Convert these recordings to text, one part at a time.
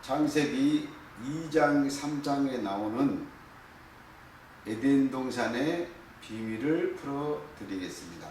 창세기 2장 3장에 나오는 에덴 동산의 비밀을 풀어드리겠습니다.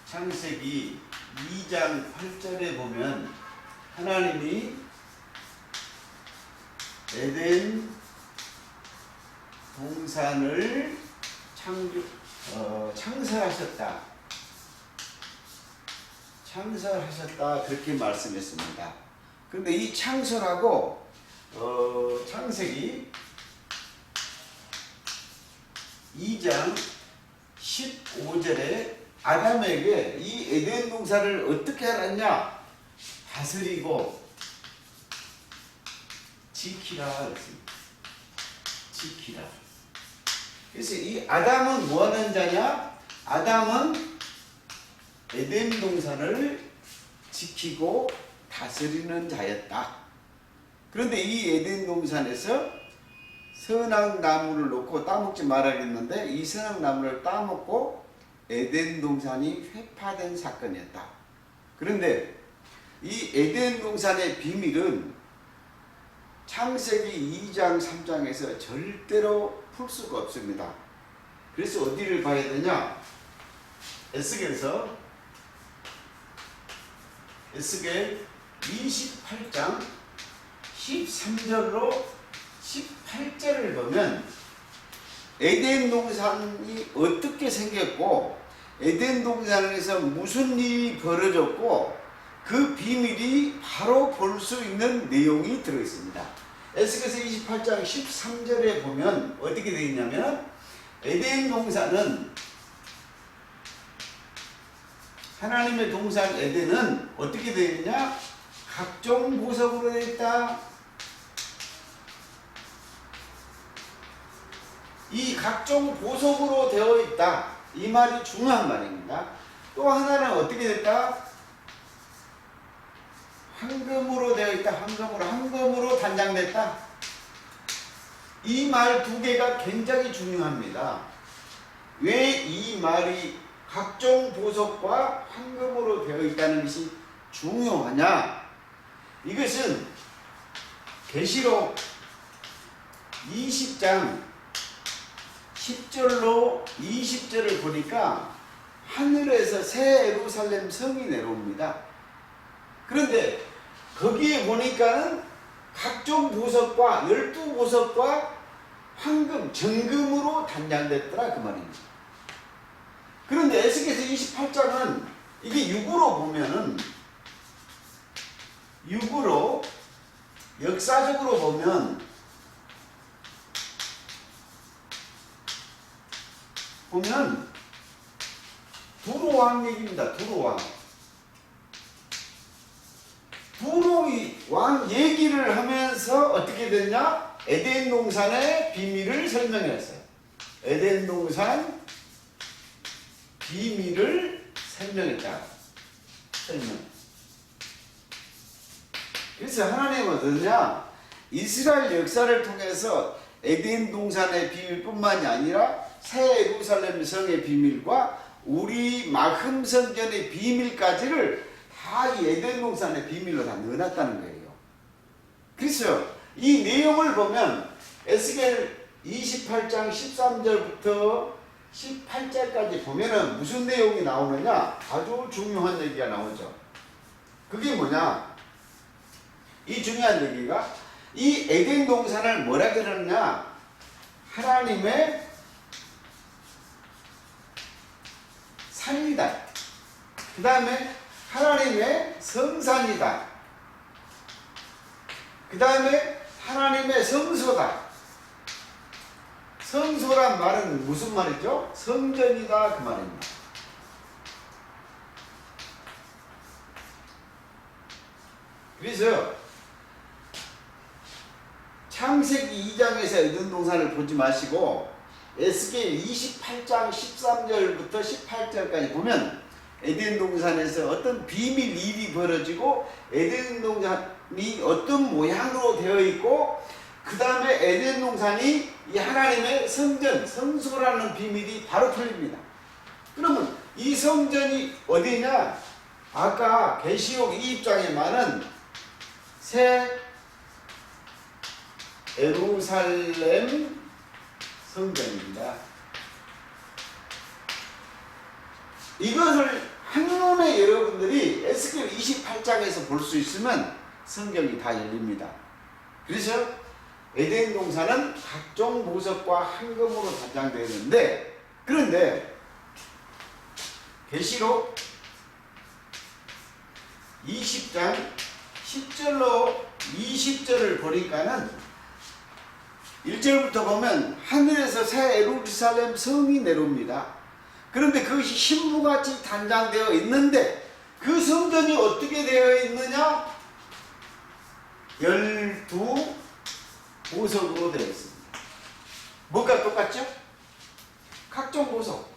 창세기 2장 8절에 보면 하나님이 에덴 동산을 창설하셨다 그렇게 말씀했습니다. 그런데 이 창설하고 창세기 2장 15절에 아담에게 이 에덴 동산을 어떻게 알았냐? 다스리고 지키라 했습니다. 지키라. 그래서 이 아담은 뭐하는 자냐? 아담은 에덴 동산을 지키고 다스리는 자였다. 그런데 이 에덴 동산에서 선악 나무를 놓고 따먹지 말아야겠는데 이 선악 나무를 따먹고 에덴 동산이 회파된 사건이었다. 그런데 이 에덴 동산의 비밀은 창세기 2장 3장에서 절대로 풀 수가 없습니다. 그래서 어디를 봐야 되냐? 에스겔서 에스겔 28장 13절로 18절을 보면 에덴 동산이 어떻게 생겼고 에덴 동산에서 무슨 일이 벌어졌고 그 비밀이 바로 볼 수 있는 내용이 들어있습니다. 에스겔서 28장 13절에 보면 어떻게 되어 있냐면 에덴 동산은 하나님의 동산 에덴은 어떻게 되어 있냐? 각종 보석으로 되어 있다. 이 각종 보석으로 되어 있다. 이 말이 중요한 말입니다. 또 하나는 어떻게 됐다? 황금으로 되어 있다. 황금으로 단장됐다. 이 말 두 개가 굉장히 중요합니다. 왜 이 말이 각종 보석과 황금으로 되어 있다는 것이 중요하냐? 이것은 계시록 20장 10절로 20절을 보니까 하늘에서 새 예루살렘 성이 내려옵니다. 그런데 거기에 보니까는 각종 보석과 12보석과 황금, 정금으로 단장됐더라 그 말입니다. 그런데 에스겔서 28장은 이게 육으로 보면은 육으로 역사적으로 보면 두로왕 얘기입니다. 두로왕 얘기를 하면서 어떻게 됐냐? 에덴 동산의 비밀을 설명했어요. 에덴 동산 비밀을 설명했다. 그래서 하나님은 어떠냐? 이스라엘 역사를 통해서 에덴 동산의 비밀뿐만이 아니라 새 예루살렘 성의 비밀과 우리 마흠 성전의 비밀까지를 다 이 에덴 동산의 비밀로 다 넣어놨다는 거예요. 그래서 이 내용을 보면 에스겔 28장 13절부터 18절까지 보면은 무슨 내용이 나오느냐? 아주 중요한 얘기가 나오죠. 그게 뭐냐? 이 중요한 얘기가 이 에덴 동산을 뭐라 그러느냐? 하나님의 산이다. 그 다음에 하나님의 성산이다. 그 다음에 하나님의 성소다. 성소란 말은 무슨 말이죠? 성전이다 그 말입니다. 그래서 창세기 2장에서 에덴 동산을 보지 마시고 에스겔 28장 13절부터 18절까지 보면 에덴 동산에서 어떤 비밀 일이 벌어지고 에덴 동산이 어떤 모양으로 되어 있고 그 다음에 에덴 동산이 이 하나님의 성전, 성소라는 비밀이 바로 풀립니다. 그러면 이 성전이 어디냐? 아까 계시록 2장에만은 새 예루살렘 성전입니다. 이것을 한눈에 여러분들이 에스겔 28장에서 볼 수 있으면 성경이 다 열립니다. 그래서 에덴 동산은 각종 보석과 황금으로 단장되어 있는데, 그런데 계시록 20장 10절로 20절을 보니까는 1절부터 보면 하늘에서 새 예루살렘 성이 내려옵니다. 그런데 그것이 신부같이 단장되어 있는데 그 성전이 어떻게 되어 있느냐? 12 보석으로 되어 있습니다. 뭐가 똑같죠? 각종 보석.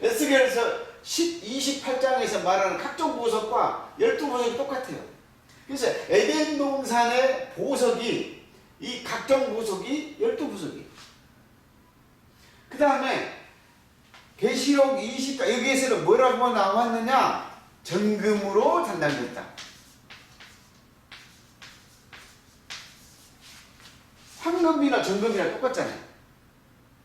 에스겔에서 28장에서 말하는 각종 보석과 12보석이 똑같아요. 그래서 에덴 동산의 보석이, 이 각종 보석이 12보석이에요. 그 다음에 계시록 20장, 여기에서는 뭐라고 나왔느냐? 정금으로 단장됐다. 황금이나 정금이나 똑같잖아요.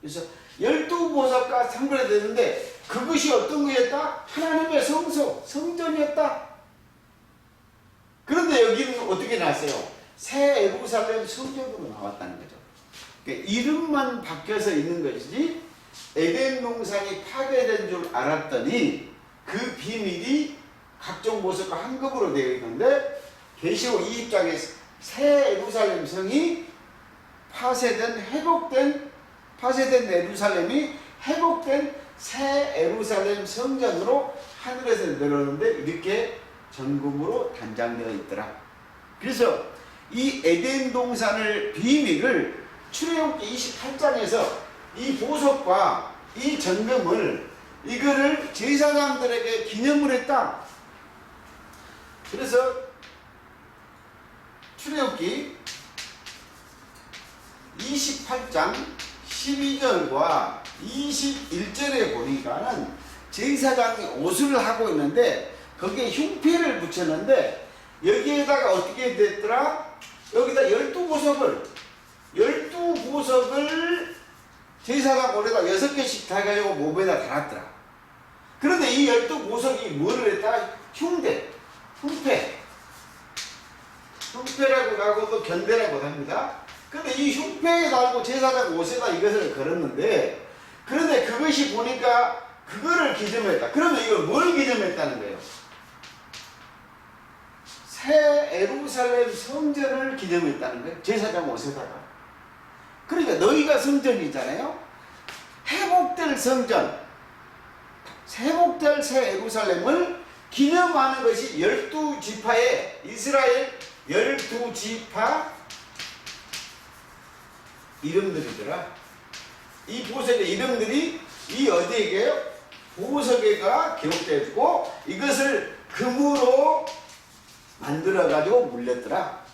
그래서 12보석과 상관이 되는데 그것이 어떤 거였다? 하나님의 성소, 성전이었다. 그런데 여기는 어떻게 나왔어요? 새 예루살렘 성전으로 나왔다는 거죠. 그러니까 이름만 바뀌어서 있는 것이지 에덴 동산이 파괴된 줄 알았더니 그 비밀이 각종 보석과 황금으로 되어 있는데 계시록 20장에 새 예루살렘 성이 파쇄된 예루살렘이 회복된 새 예루살렘 성전으로 하늘에서 내려오는데 이렇게 정금으로 단장되어 있더라. 그래서 이 에덴 동산을 비밀을 출애굽기 28장에서 이 보석과 이 정금을 이거를 제사장들에게 기념을 했다. 그래서 출애굽기 28장 12절과 21절에 보니까는 제사장이 옷을 하고 있는데 거기에 흉패를 붙였는데 여기에다가 어떻게 됐더라? 여기다 12보석을 제사장 옷에다 6개씩 다 가지고 몸에다 달았더라. 그런데 이 12보석이 뭐를 했다? 흉패라고 하고도 견대라고 합니다. 근데 이 흉패에 달고 제사장 옷에다 이것을 걸었는데, 그런데 그것이 보니까 그거를 기념했다. 그러면 이걸 뭘 기념했다는 거예요? 새 예루살렘 성전을 기념했다는 거예요. 제사장 옷에다가. 그러니까 너희가 성전이잖아요. 회복될 성전, 회복될 새 예루살렘을 기념하는 것이 12지파의 이스라엘 12지파 이름들이더라. 이 보석의 이름들이 이 어디에게요? 보석에가 기록되고 이것을 금으로 만들어가지고 물렸더라.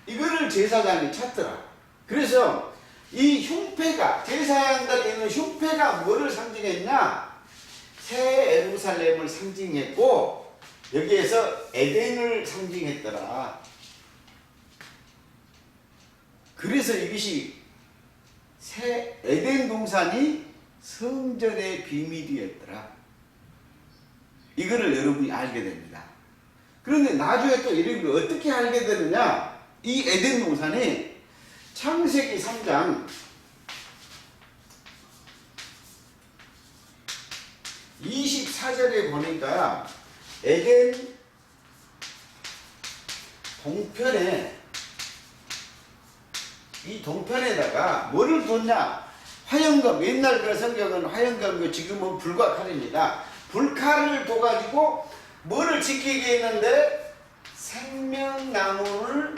이거를 제사장이 찾더라. 그래서 이 흉패가, 제사장들에 있는 흉패가 뭐를 상징했냐? 새 예루살렘을 상징했고 여기에서 에덴을 상징했더라. 그래서 이것이 새 에덴 동산이 성전의 비밀이었더라. 이거를 여러분이 알게 됩니다. 그런데 나중에 또 이걸 어떻게 알게 되느냐? 이 에덴 동산이 창세기 3장 24절에 보니까 에덴 동편에, 이 동편에다가 뭐를 뒀냐? 화영금, 옛날 그 성경은 화영금, 지금은 불과 칼입니다. 불칼을 둬가지고 뭐를 지키게 했는데 생명나무를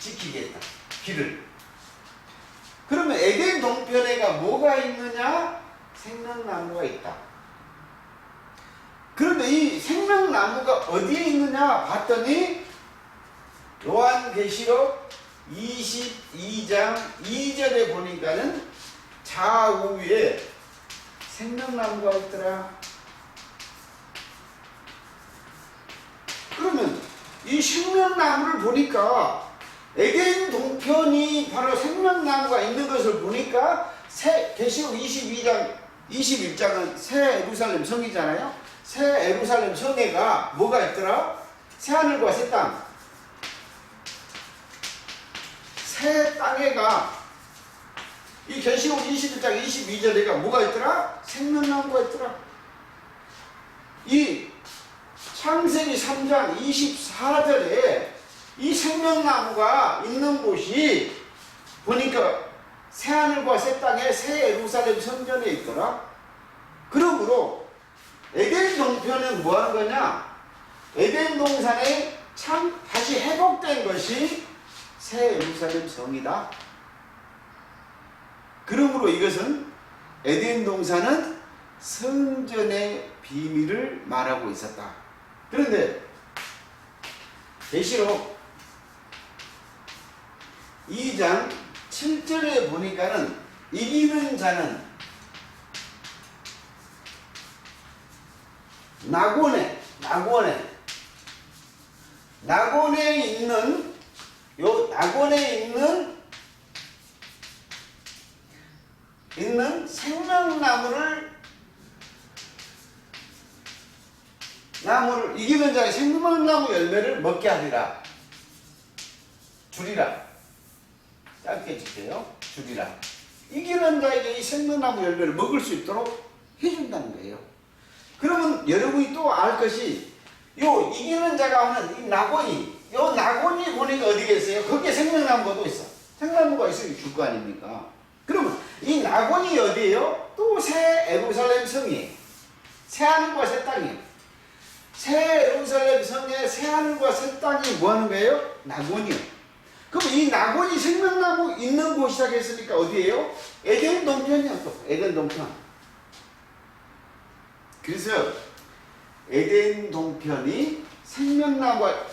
지키겠다. 길을. 그러면 에덴 동편에가 뭐가 있느냐? 생명나무가 있다. 그런데 이 생명나무가 어디에 있느냐 봤더니 요한계시록 22장 2절에 보니까는 좌우에 생명나무가 있더라. 그러면 이 생명나무를 보니까 에덴 동편이 바로 생명나무가 있는 것을 보니까 계시록 21장은 새 예루살렘 성이잖아요. 새 예루살렘 성에가 뭐가 있더라? 새 하늘과 새 땅. 새 땅에가 이 계시록 21장 22절에가 뭐가 있더라? 생명나무가 있더라. 이 창세기 3장 24절에 이 생명나무가 있는 곳이 보니까 새하늘과 새 땅에 새 예루살렘 성전에 있더라. 그러므로 에덴 동편은 뭐 하는 거냐? 에덴 동산에 참 다시 회복된 것이 새 예루살렘 성이다. 그러므로 이것은 에덴 동산은 성전의 비밀을 말하고 있었다. 그런데 계시록 2장 7절에 보니까는 이기는 자는 낙원에 있는 생명나무를 이기는 자의 생명나무 열매를 먹게 하리라. 주리라. 짧게 줄게요. 주리라. 이기는 자에게 이 생명나무 열매를 먹을 수 있도록 해준다는 거예요. 그러면 여러분이 또 알 것이 요 이기는 자가 하는 이 낙원이 보니까 어디 계세요? 거기에 생명나무가 또 있어. 생명나무가 있으면 줄 거 아닙니까? 그러면 이 낙원이 어디예요? 또 새 예루살렘 성이 새하늘과 새 땅이 새 예루살렘 성의 새하늘과 새 땅이 뭐 하는 거예요? 낙원이요. 그럼 이 낙원이 생명나무 있는 곳이라고 했으니까 어디예요? 에덴 동편이야. 또 에덴 동편. 그래서 에덴 동편이 생명나무가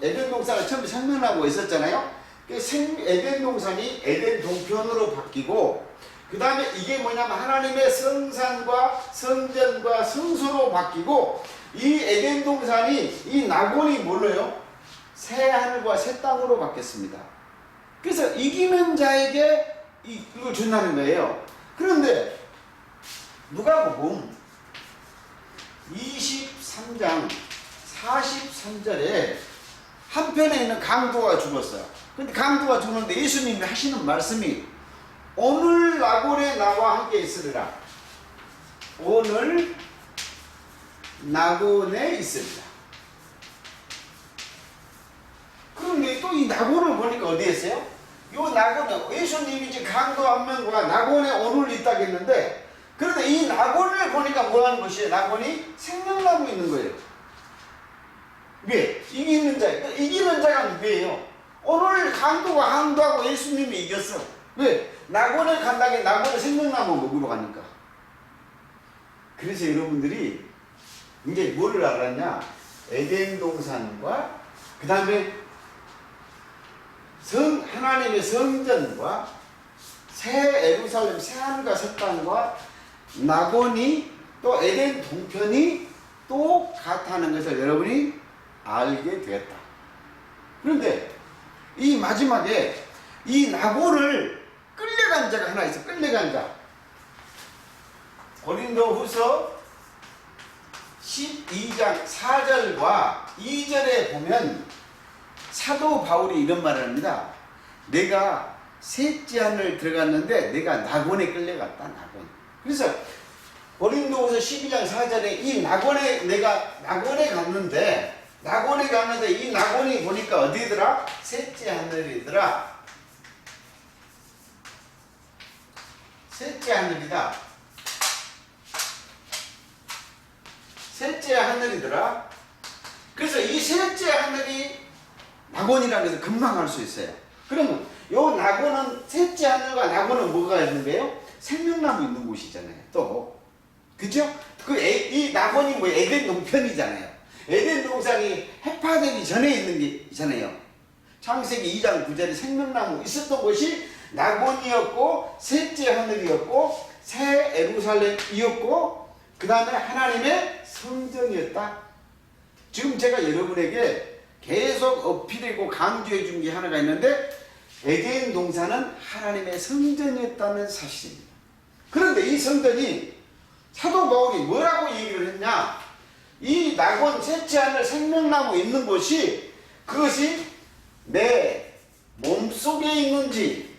에덴 동산에 처음에 생명나무가 있었잖아요. 에덴 동산이 에덴 동편으로 바뀌고 그 다음에 이게 뭐냐면 하나님의 성산과 성전과 성소로 바뀌고 이 에덴 동산이 이 낙원이 뭘로요? 새 하늘과 새 땅으로 바뀌었습니다. 그래서 이기는 자에게 이걸 준다는 거예요. 그런데 누가복음 23장 43절에 한편에 있는 강도가 죽었어요. 근데 강도가 죽는데 예수님이 하시는 말씀이 오늘 낙원에 나와 함께 있으리라. 오늘 낙원에 있으리라. 그런데 또 이 낙원을 보니까 어디에 있어요? 이 낙원은 예수님이 지금 강도 한 명과 낙원에 오늘 있다고 했는데 그런데 이 낙원을 보니까 뭐 하는 것이에요? 낙원이 생명나무 있는 거예요. 왜? 이기는 자가 누구예요? 오늘 강도가 항도하고 예수님이 이겼어. 왜? 낙원을 간다게 낙원에 생명나무 먹으러 가니까. 그래서 여러분들이 이제 뭐를 알았냐? 에덴 동산과 그 다음에 하나님의 성전과 새 예루살렘 새하늘과 새 땅과 낙원이 또 에덴 동편이 똑같다는 것을 여러분이 알게 되었다. 그런데 이 마지막에 이 낙원을 끌려간 자가 하나 있어. 끌려간 자. 고린도후서 12장 4절과 2절에 보면 사도 바울이 이런 말을 합니다. 내가 셋째 하늘 들어갔는데 내가 낙원에 끌려갔다. 낙원. 그래서 고린도후서 12장 4절에 이 내가 낙원에 갔는데 이 낙원이 보니까 어디더라? 셋째 하늘이더라. 셋째 하늘이다. 셋째 하늘이더라. 그래서 이 셋째 하늘이 낙원이라고 해서 금방 알 수 있어요. 그러면 요 낙원은 셋째 하늘과 낙원은 뭐가 있는 거예요? 생명나무 있는 곳이잖아요. 또 그죠? 이 낙원이 뭐 에덴 동편이잖아요. 에덴 동산이 해파되기 전에 있는 게 있잖아요. 창세기 2장 9절에 생명나무 있었던 곳이 낙원이었고 셋째 하늘이었고 새 예루살렘이었고 그 다음에 하나님의 성전이었다. 지금 제가 여러분에게 계속 어필하고 강조해 준 게 하나가 있는데 에덴 동산은 하나님의 성전이었다는 사실입니다. 그런데 이 성전이 사도 바울이 뭐라고 얘기를 했냐? 이 낙원 쇠치 하늘 생명나무 있는 곳이 그것이 내 몸속에 있는지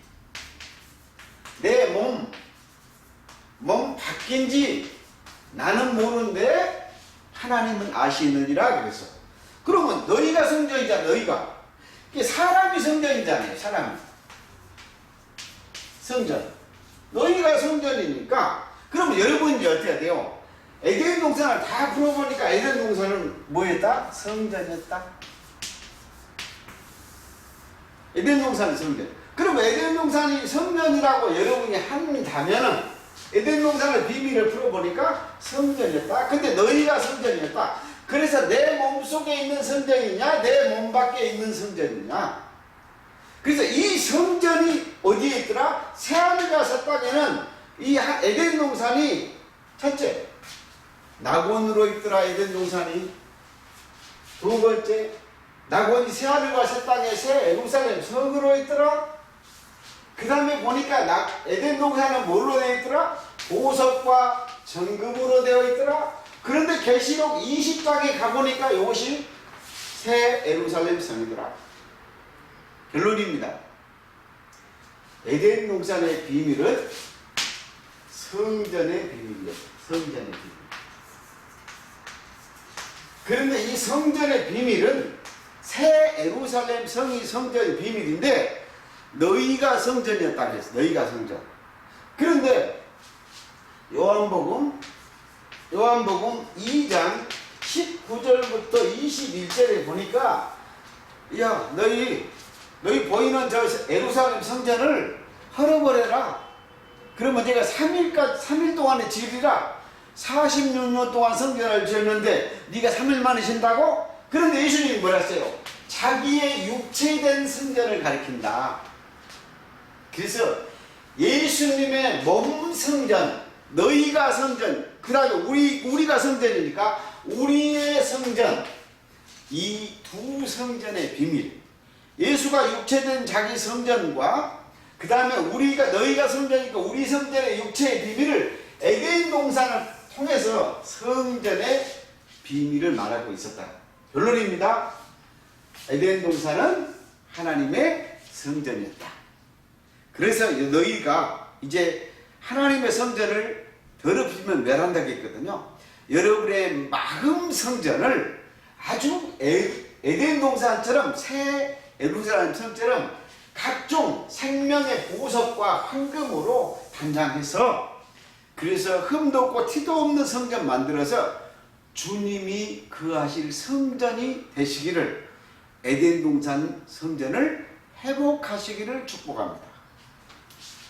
내 몸 밖인지 나는 모르는데 하나님은 아시느니라 그랬어. 그러면 너희가 성전이잖아. 너희가 이게 사람이 성전이잖아요. 사람이 성전. 너희가 성전이니까 그러면 여러분이 이제 어떻게 해야 돼요? 에덴 동산을 다 풀어보니까 에덴 동산은 뭐였다? 성전이었다. 에덴 동산은 성전. 그럼 에덴 동산이 성전이라고 여러분이 한다면은 에덴 동산의 비밀을 풀어보니까 성전이었다. 근데 너희가 성전이었다. 그래서 내 몸속에 있는 성전이냐 내 몸 밖에 있는 성전이냐. 그래서 이 성전이 어디에 있더라? 새하늘과 새 땅에는 이 에덴 동산이 첫째 낙원으로 있더라. 에덴 동산이 두 번째 낙원이 새하늘과 새 땅에 새 예루살렘 성으로 있더라. 그 다음에 보니까 에덴 동산은 뭘로 되어 있더라? 보석과 정금으로 되어 있더라. 그런데 계시록 20장에 가보니까 이것이 새 예루살렘 성이더라. 결론입니다. 에덴 동산의 비밀은 성전의 비밀이에요. 성전의 비밀. 그런데 이 성전의 비밀은 새 예루살렘 성이 성전의 비밀인데 너희가 성전이었다 그랬어. 너희가 성전. 그런데 요한복음 2장 19절부터 21절에 보니까 야 너희 보이는 저 예루살렘 성전을 헐어버려라. 그러면 제가 3일 동안에 지으리라. 46년 동안 성전을 지었는데 네가 3일 만에 신다고? 그런데 예수님이 뭐라 했어요? 자기의 육체된 성전을 가리킨다. 그래서 예수님의 몸 성전, 너희가 성전, 그 다음에 우리가 성전이니까 우리의 성전, 이 두 성전의 비밀. 예수가 육체된 자기 성전과 그 다음에 너희가 성전이니까 우리 성전의 육체의 비밀을 에덴 동산을 통해서 성전의 비밀을 말하고 있었다. 결론입니다. 에덴 동산은 하나님의 성전이었다. 그래서 너희가 이제 하나님의 성전을 더럽히면 멸한다고 했거든요. 여러분의 마음 성전을 아주 에덴 동산처럼 새 예루살렘 성처럼 각종 생명의 보석과 황금으로 단장해서 그래서 흠도 없고 티도 없는 성전 만들어서 주님이 거하실 성전이 되시기를 에덴 동산 성전을 회복하시기를 축복합니다.